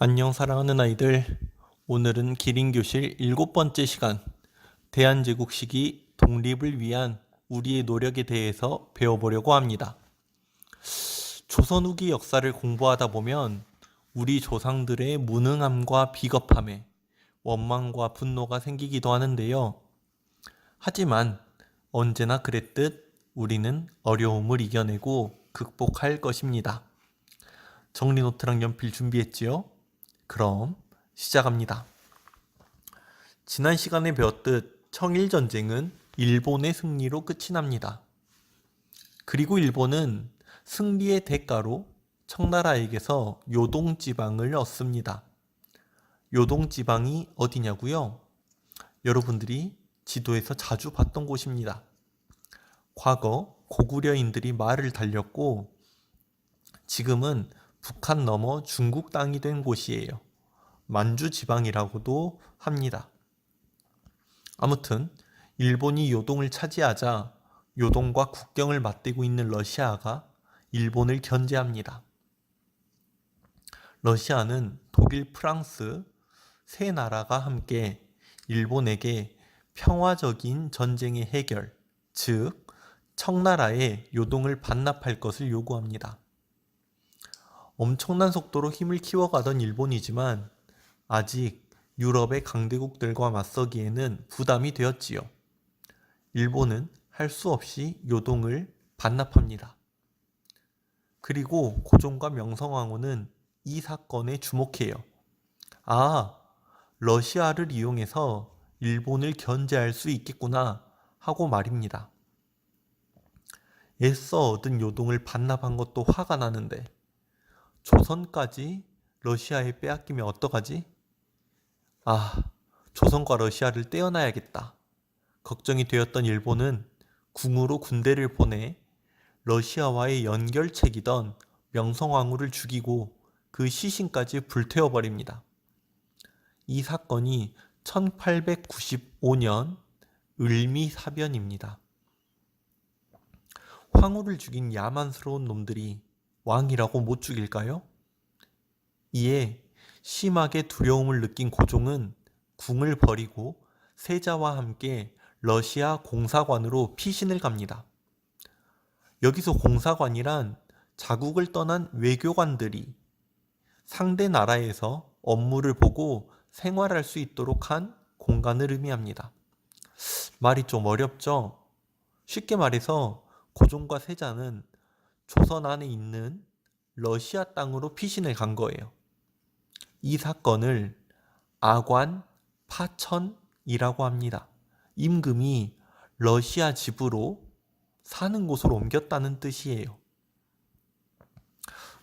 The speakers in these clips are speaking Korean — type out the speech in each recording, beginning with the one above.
안녕 사랑하는 아이들. 오늘은 기린교실 7번째 시간 대한제국 시기 독립을 위한 우리의 노력에 대해서 배워보려고 합니다. 조선 후기 역사를 공부하다 보면 우리 조상들의 무능함과 비겁함에 원망과 분노가 생기기도 하는데요. 하지만 언제나 그랬듯 우리는 어려움을 이겨내고 극복할 것입니다. 정리노트랑 연필 준비했지요? 그럼 시작합니다. 지난 시간에 배웠듯 청일전쟁은 일본의 승리로 끝이 납니다. 그리고 일본은 승리의 대가로 청나라에게서 요동지방을 얻습니다. 요동지방이 어디냐고요? 여러분들이 지도에서 자주 봤던 곳입니다. 과거 고구려인들이 말을 달렸고 지금은 북한 넘어 중국 땅이 된 곳이에요. 만주 지방이라고도 합니다. 아무튼 일본이 요동을 차지하자 요동과 국경을 맞대고 있는 러시아가 일본을 견제합니다. 러시아는 독일, 프랑스 세 나라가 함께 일본에게 평화적인 전쟁의 해결, 즉 청나라의 요동을 반납할 것을 요구합니다. 엄청난 속도로 힘을 키워가던 일본이지만 아직 유럽의 강대국들과 맞서기에는 부담이 되었지요. 일본은 할 수 없이 요동을 반납합니다. 그리고 고종과 명성황후는 이 사건에 주목해요. 아, 러시아를 이용해서 일본을 견제할 수 있겠구나 하고 말입니다. 애써 얻은 요동을 반납한 것도 화가 나는데 조선까지 러시아에 빼앗기면 어떡하지? 조선과 러시아를 떼어놔야겠다. 걱정이 되었던 일본은 궁으로 군대를 보내 러시아와의 연결책이던 명성황후를 죽이고 그 시신까지 불태워버립니다. 이 사건이 1895년 을미사변입니다. 황후를 죽인 야만스러운 놈들이 왕이라고 못 죽일까요? 이에 심하게 두려움을 느낀 고종은 궁을 버리고 세자와 함께 러시아 공사관으로 피신을 갑니다. 여기서 공사관이란 자국을 떠난 외교관들이 상대 나라에서 업무를 보고 생활할 수 있도록 한 공간을 의미합니다. 말이 좀 어렵죠? 쉽게 말해서 고종과 세자는 조선 안에 있는 러시아 땅으로 피신을 간 거예요. 이 사건을 아관 파천이라고 합니다. 임금이 러시아 집으로 사는 곳으로 옮겼다는 뜻이에요.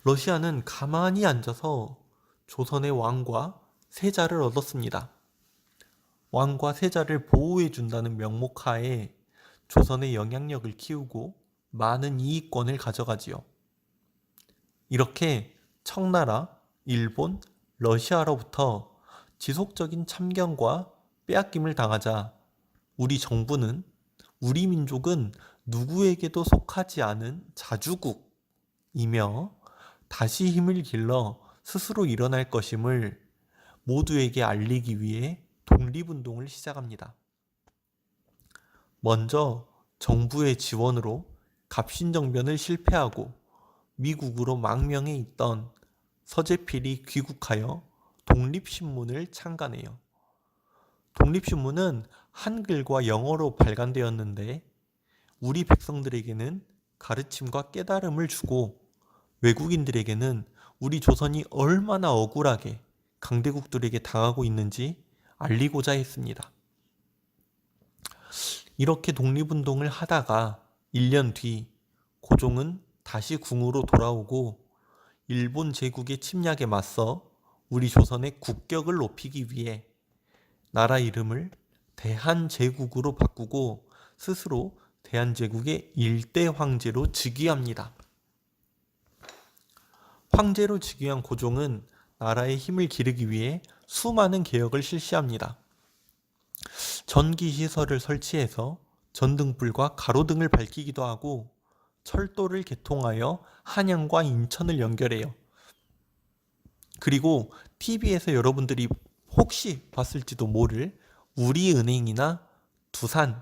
러시아는 가만히 앉아서 조선의 왕과 세자를 얻었습니다. 왕과 세자를 보호해준다는 명목하에 조선의 영향력을 키우고 많은 이익권을 가져가지요. 이렇게 청나라, 일본, 러시아로부터 지속적인 참견과 빼앗김을 당하자 우리 정부는 우리 민족은 누구에게도 속하지 않은 자주국이며 다시 힘을 길러 스스로 일어날 것임을 모두에게 알리기 위해 독립운동을 시작합니다. 먼저 정부의 지원으로 갑신정변을 실패하고 미국으로 망명해 있던 서재필이 귀국하여 독립신문을 창간해요. 독립신문은 한글과 영어로 발간되었는데 우리 백성들에게는 가르침과 깨달음을 주고 외국인들에게는 우리 조선이 얼마나 억울하게 강대국들에게 당하고 있는지 알리고자 했습니다. 이렇게 독립운동을 하다가 1년 뒤 고종은 다시 궁으로 돌아오고 일본 제국의 침략에 맞서 우리 조선의 국격을 높이기 위해 나라 이름을 대한제국으로 바꾸고 스스로 대한제국의 일대 황제로 즉위합니다. 황제로 즉위한 고종은 나라의 힘을 기르기 위해 수많은 개혁을 실시합니다. 전기시설을 설치해서 전등불과 가로등을 밝히기도 하고 철도를 개통하여 한양과 인천을 연결해요. 그리고 TV에서 여러분들이 혹시 봤을지도 모를 우리은행이나 두산,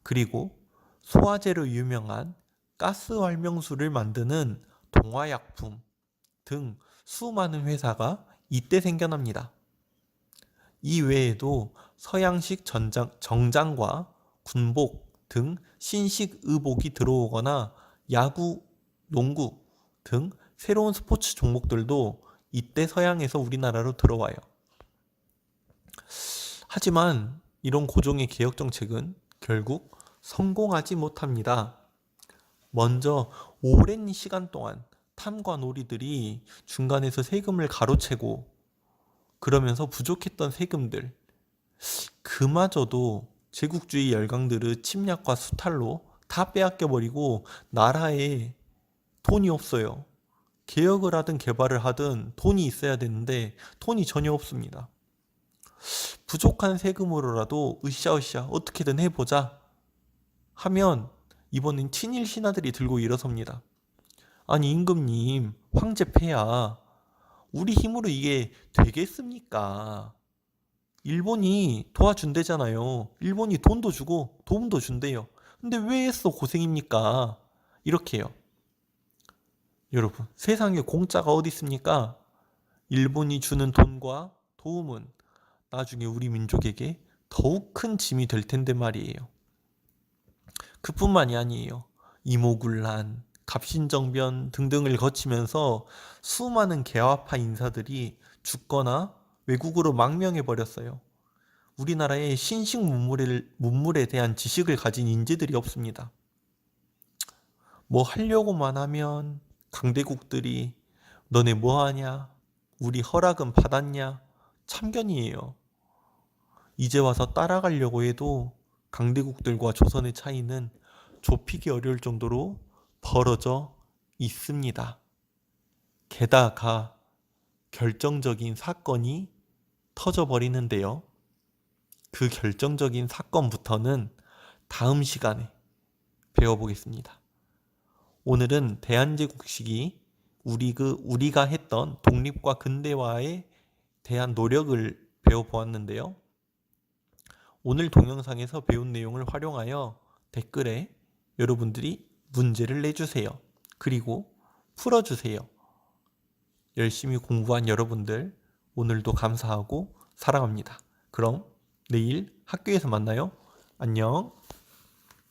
그리고 소화제로 유명한 가스활명수를 만드는 동화약품 등 수많은 회사가 이때 생겨납니다. 이 외에도 서양식 정장과 군복 등 신식 의복이 들어오거나 야구, 농구 등 새로운 스포츠 종목들도 이때 서양에서 우리나라로 들어와요. 하지만 이런 고종의 개혁 정책은 결국 성공하지 못합니다. 먼저 오랜 시간 동안 탐관 오리들이 중간에서 세금을 가로채고 그러면서 부족했던 세금들, 그마저도 제국주의 열강들의 침략과 수탈로 다 빼앗겨버리고 나라에 돈이 없어요. 개혁을 하든 개발을 하든 돈이 있어야 되는데 돈이 전혀 없습니다. 부족한 세금으로라도 으쌰으쌰 어떻게든 해보자 하면 이번엔 친일 신하들이 들고 일어섭니다. 아니 임금님, 황제 폐하, 우리 힘으로 이게 되겠습니까? 일본이 도와준대잖아요. 일본이 돈도 주고 도움도 준대요. 근데 왜 애써 고생입니까? 이렇게 해요. 여러분, 세상에 공짜가 어디 있습니까? 일본이 주는 돈과 도움은 나중에 우리 민족에게 더욱 큰 짐이 될 텐데 말이에요. 그뿐만이 아니에요. 이모군란, 갑신정변 등등을 거치면서 수많은 개화파 인사들이 죽거나 외국으로 망명해버렸어요. 우리나라에 신식 문물에 대한 지식을 가진 인재들이 없습니다. 뭐 하려고만 하면 강대국들이 너네 뭐하냐? 우리 허락은 받았냐? 참견이에요. 이제 와서 따라가려고 해도 강대국들과 조선의 차이는 좁히기 어려울 정도로 벌어져 있습니다. 게다가 결정적인 사건이 터져버리는데요. 그 결정적인 사건부터는 다음 시간에 배워보겠습니다. 오늘은 대한제국 시기 우리가 했던 독립과 근대화에 대한 노력을 배워보았는데요. 오늘 동영상에서 배운 내용을 활용하여 댓글에 여러분들이 문제를 내주세요. 그리고 풀어주세요. 열심히 공부한 여러분들 오늘도 감사하고 사랑합니다. 그럼 내일 학교에서 만나요. 안녕.